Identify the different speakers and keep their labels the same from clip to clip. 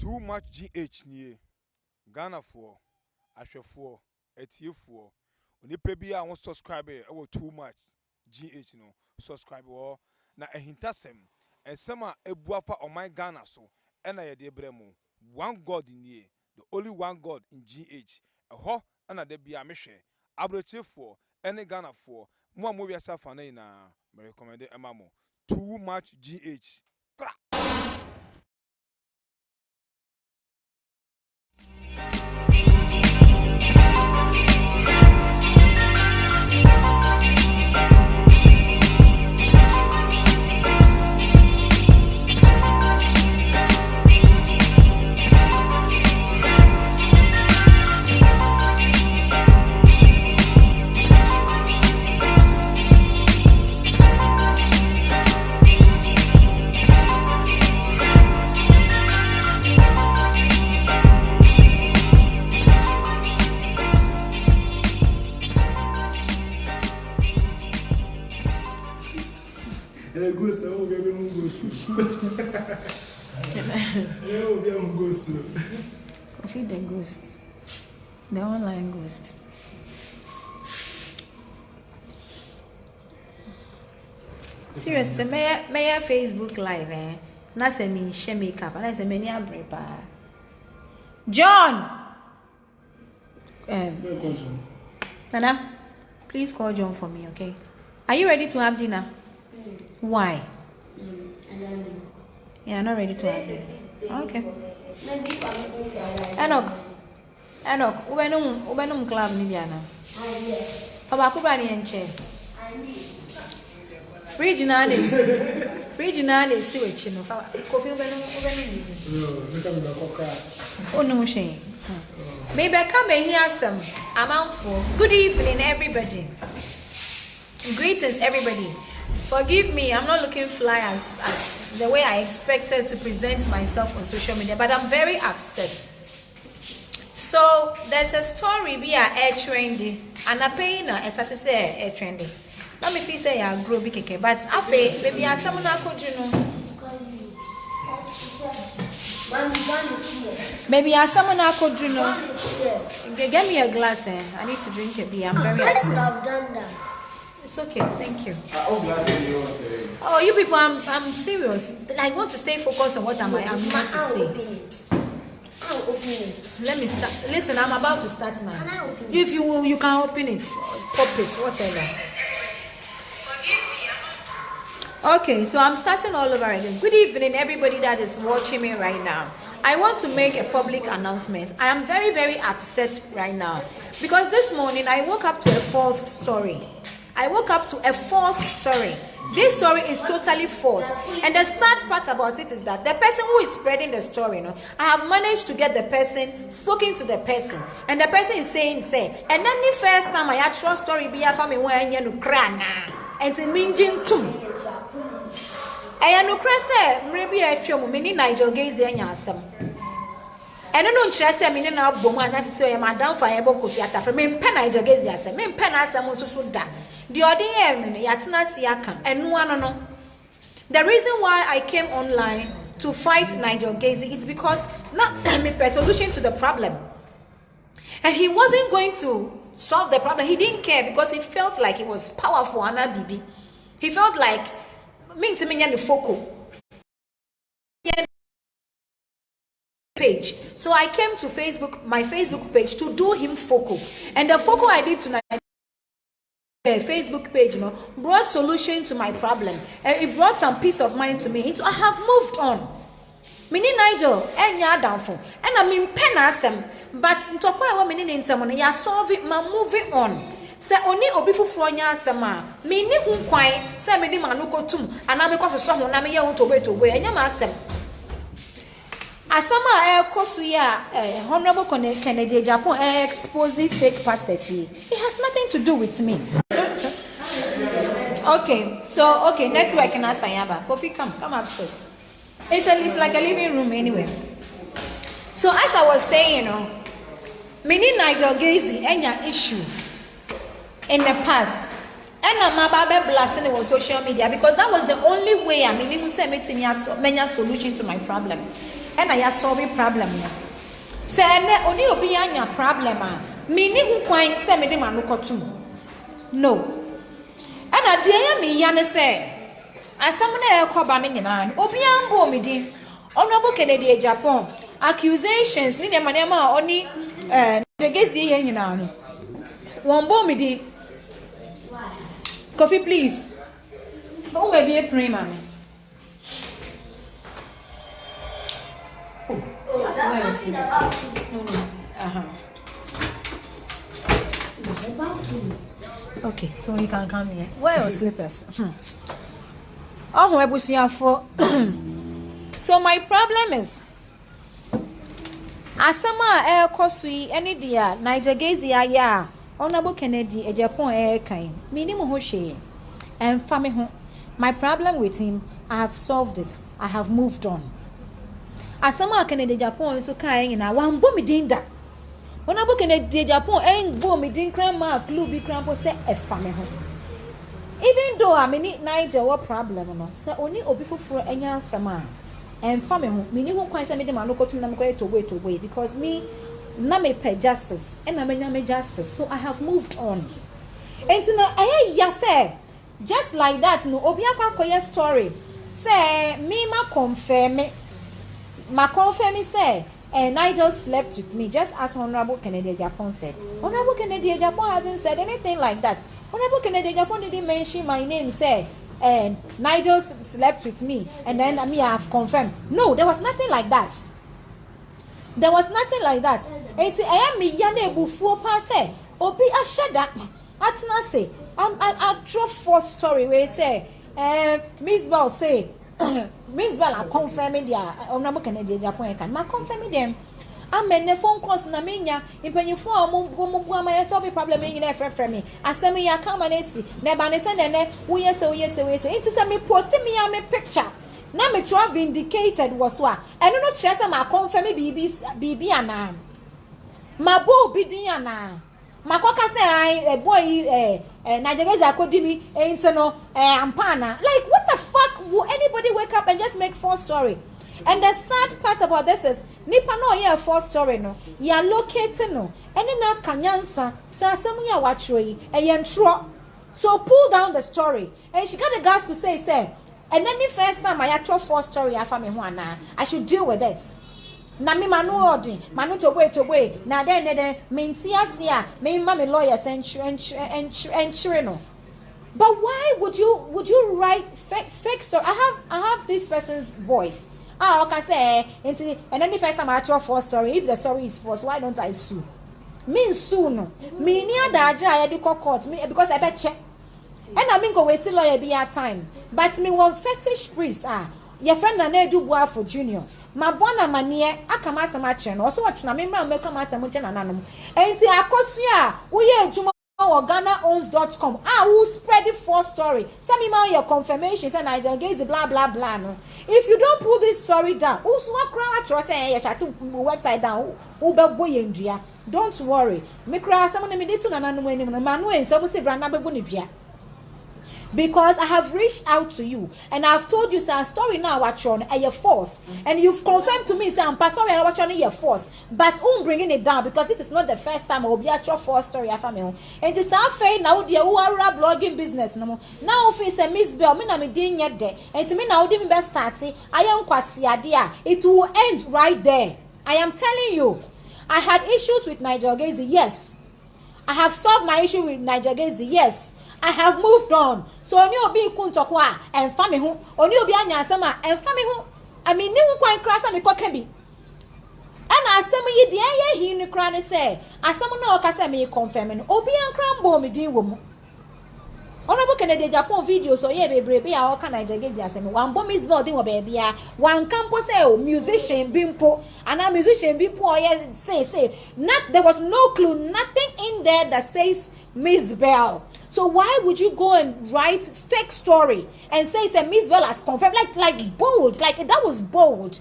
Speaker 1: too much GH nie Ghana for ahwefo etiefo onipa bi a won subscribe e too much GH no subscribe wo na ehintasem ensema ebuafa on my Ghana so ena ye de bremu one God nie the only one God in GH eho ena de bia mehwe abrochefo ene Ghana for mo wi asafa na ina me recommend emamo too much GH.
Speaker 2: Feed the ghost. The online ghost. Seriously, may Facebook live eh? Na se me share makeup, na se me ni abrepa. John. Nana, please call John for me, okay? Are you ready to have dinner? Why?
Speaker 3: I don't know.
Speaker 2: Yeah, I'm not ready to have dinner. Okay. Enoch, ubenum club ni biana. Papa kubra ni enche. Fridge na dey see wechi no. Kofi ubenum ni. Oh no shame. Maybe come here some amount for. Good evening everybody. Greetings everybody. Forgive me, I'm not looking fly as the way I expected to present myself on social media, but I'm very upset. So there's a story we are air trendy, and I pay na to say air trendy. Let me feel say I grow big keke, but I pay maybe I someone I could you know. Maybe I someone I could you know. Get me a glass, eh? I need to drink a beer. I'm very upset.
Speaker 3: I've done that.
Speaker 2: It's okay, thank you. Oh, you people, I'm serious. I want to stay focused on what I'm going to say.
Speaker 3: I'll open it.
Speaker 2: Let me start. Listen, I'm about to start mine.
Speaker 3: Can I open it?
Speaker 2: If you will, you can open it, pop it, whatever. Okay, so I'm starting all over again. Good evening, everybody that is watching me right now. I want to make a public announcement. I am very, very upset right now because this morning I woke up to a false story. This story is totally false. And the sad part about it is that the person who is spreading the story, I have managed to get the person, spoken to the person. And the person is saying, and then the first time I had trust story be a family when you cry and to mean Jim too. I no crazy, maybe I show me Nigel Gaisie and Yasam. And I don't trust me now, Boma, and that's why Madame Fireball could get from me, Pen Nigel Gaisie, I said, men pen as I'm also so that. The ODM Yatina Siaka and no. The reason why I came online to fight Nigel Gaisie is because not a solution to the problem. And he wasn't going to solve the problem. He didn't care because he felt like it was powerful Anna Bibi. He felt like me to me the focal page. So I came to my Facebook page to do him focal. And the focal I did tonight Facebook page, brought solution to my problem. And it brought some peace of mind to me. I have moved on. Mini Nigel, and ya downfall. And I mean penasem, but into a woman in someone, ya solve it, ma move it on. Say only obifu fronya sama. Mini who quite, say me manuko tum, and I because of someone I may want to wait away, and yamasem. Asama Kosuya, Honorable Kennedy Japan exposing fake pastors. It has nothing to do with me. Okay, network in Asayaba. Kofi, come upstairs. It's like a living room anyway. So as I was saying, many Nigel Gaisie any issue in the past. And I'm about blasting it on social media because that was the only way I mean even say many solution to my problem. and I solve a problem. Say only obi anya problem a me ni hu kwan say me de ma no kotum. No. And a dear me ya ne say asam na e ko ba ne nyina obi ambo me din Honorable Kennedy Japan accusations ni dem ma oni Gaisie ye nyina no. Won bo me din. Coffee please. Oh maybe a pray mommy. Okay, so you can come here. Where are your slippers? Oh, I was here for. So my problem is, asama air kosui any dear Nigel Gaisie ya Honorable Kennedy Japan air kind minimum hoshe and family home. My problem with him, I have solved it. I have moved on. Asama Kennedy Japan so kind na wan bo me din da. Honorable Kennedy Japan en bo me din kran ma clue bi kran po say e family home. Even though I mean Nigel what problem no. So only obi fufuro enya asama and family home. Me ni hu kwan say me de ma no kotum na me to wait because me na me pay justice and na me justice. So I have moved on. And so ya say just like that no obi akwa story say me ma confirm say Nigel slept with me just as Honorable Kennedy Japan said. Honorable Kennedy Japan hasn't said anything like that. Honorable Kennedy Japan didn't mention my name say Nigel slept with me and then me I have confirmed. No, there was nothing like that. There was nothing like that. And I am me yane bufuo pa say obi ashada atna say I draw false story where say Mzbel say Mzbel are confirming their Honorable Kennedy Japan can ma confirming them. I'm the phone calls na menya impanyifo omo my solve problem in frɛ me asɛm ya come and see na ba ne sɛ nene wo yes it is me post me a me picture na me try vindicated was wa ɛno no kyerɛ sɛ ma confirm bibi ana ma bo bidin ana makoka say boy Nigel Gaisie akodi mi no ampana like what the fuck will anybody wake up and just make false story? And the sad part about this is nipa no yeah false story no ya locating no any na kanyansa say asem ya watro yi ntro so pull down the story and she got the guts to say and then the first time I tro false story afa me ho ana I should deal with it. Na me manu odi manu to wait na then menti asia me ma me lawyers and no. But why would you write fake story? I have this person's voice. Okay, say and then the first time I try false story, if the story is false, why don't I sue? Me sue no. Me near the I do court me because I bet check. And I mean go waste lawyer be at time. But me one fetish priest your friend na do boa for junior. Ma bona manie akama asama no so watch na me mra make am asama na nanom enti akosu a wo ye adwuma wo GhanaOwns.com who spread the false story send me my your confirmation say Nigel Gaisie blah blah blah no. If you don't pull this story down who so kra atro say your chat website down who be boy ndua don't worry me kra asama na me dey to na nanom anim no ma no ensem say bra na be bo ne dua. Because I have reached out to you and I've told you say story now watch on your force and you've confirmed to me say I'm sorry I watch on your force but bringing it down because this is not the first time I will be at your force story after me and this affair now the who are blogging business no now if it's a Mzbel me na me din yet there and to me now the best start I am kwasi adia it will end right there. I am telling you I had issues with Nigel Gaisie, yes. I have solved my issue with Nigel Gaisie, yes. I have moved on. So oni obi kuntokwa and family ho. Oni obi anya asema and family ho. I mean ni hu kwan krasa me koka bi. Ana asema yi de aye hi ni kra ne say asema na okasa me confirm no. Obi ankra mbo me din wo mu. Honorable Kennedy Japan video so ye bebrebe a oka Nigel Gaisie asema wan bo Mzbel din wo be bia wan campo say o musician bimpo ana musician bimpo o ye say not there was no clue nothing in there that says Mzbel. So why would you go and write fake story and say Mzbel has confirmed like bold, like that was bold.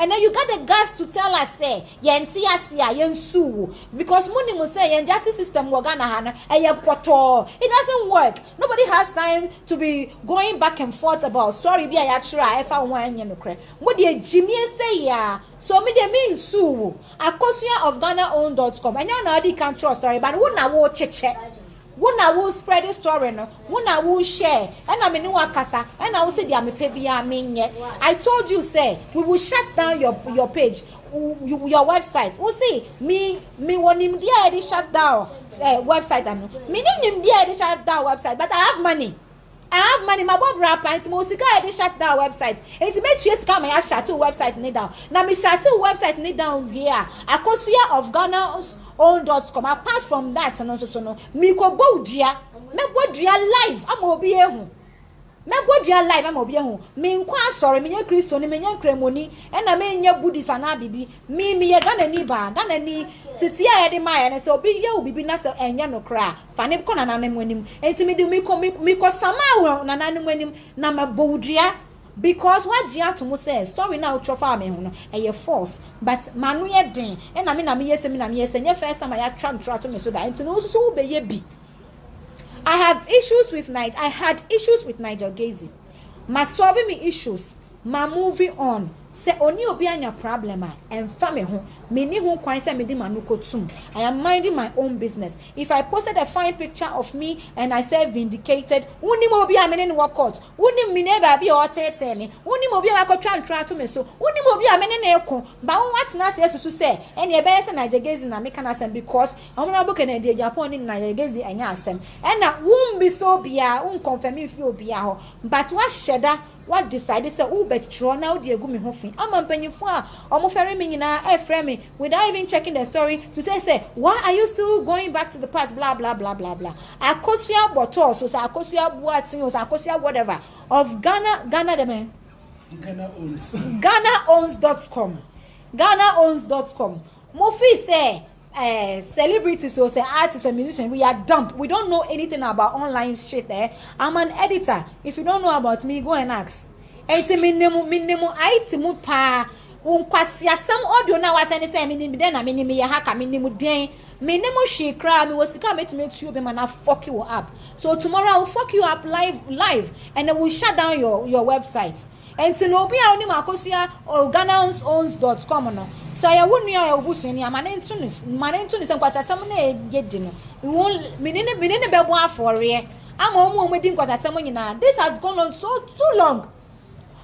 Speaker 2: and then you got the guts to tell us say yen siasia yen sue because money must say yen justice system wagana hana and yen poto. It doesn't work. Nobody has time to be going back and forth about story be a try if I want yen no cre. What the Jimmy say ya so me de mean sue akosia of GhanaOwn.com and you know the can't trust story but who na wo cheche. Wona will spread the story no wona will share and I mean wakasa and I will say dia me pay bia me I told you say we will shut down your page your website we see me wonim dia dey shut down website am me nim dia dey shut down website but I have money my bob rap and mo sika dey shut down website it make you scam my shut website ni down na me shut website ni down here akosia of GhanaOwn.com apart from that and also no me ko bodia me bodua live am obi ehu me bodua live am obi ehu me nkwa sorry me nya Kristo ni me nya nkremoni e na me nya buddhist ana bibi me ye Ghana ni ba Ghana ni titia ye de ma ye so obi ye obibi na so enya no kra fa ne ko na nanem anim enti me de me ko sama na nanem anim na me bodua because what Ch0p says story now chofa me hu no e false but manu ye den e na me yes nye first time I try to me so that enti no so be ye bi I had issues with Nigel Gaisie ma solving me issues ma moving on say oni obi anya problem and me ho me ni ho kwan say me di manuko tum I am minding my own business. If I posted a fine picture of me and I say vindicated uni mo obi amene ni work out uni me never be o tete me uni mo obi akotwa to me so uni mo obi amene na eko ba what na say susu say ene e be say Nigel Gaisie na me can asem because honorable Kennedy Japan ni Nigel Gaisie anya asem and na won be so bia un confirm if you bia ho but what sheda what decided say who bet tro now dey go me ho fin amampanyifo a omo fere me nyina e frame me without even checking the story to say why are you still going back to the past blah blah blah blah blah akosia boto so akosia buatin so akosia whatever of Ghana the man GhanaOwn.com Mofi say celebrities or say artists or musicians, we are dumb. We don't know anything about online shit there. I'm an editor. If you don't know about me, go and ask. Enti minimum aiti mu pa unkwasi some audio na wasani say minimum den na minimum ya haka minimum den minimum she cry me was come to make you be man fuck you up. So tomorrow I will fuck you up live and I will shut down your website. Enti no be a oni makosia GhanaOwn.com no. So I wouldn't know obusu ni amanentu ni senkwasa sam na yedi no won menene bebo afore ama omo di nkwasa sam nyina this has gone on so too long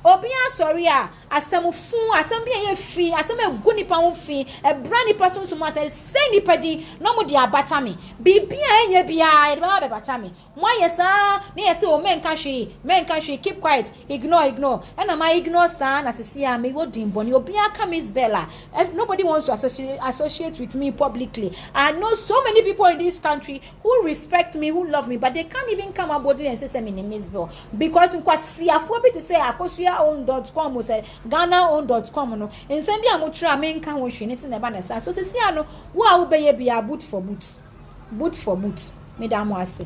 Speaker 2: obi sorry asem fun asem bi ye fi asem egu nipa ho fi e bra nipa so so say send nipa di no mo di abata me bibia enya bia e be abata me mo yesa na yesa o men ka hwe keep quiet ignore and am I ignore san asisia me wo din boni obi aka Mzbel nobody wants to associate with me publicly. I know so many people in this country who respect me, who love me, but they can't even come about and say me name Mzbel because nkwasi afobi to say akosia.com say GhanaOwn.com no ensem bia mo tra me nka ho hwe ne tin na so sisia no wo a wo beye bia boot for boot me da mo ase.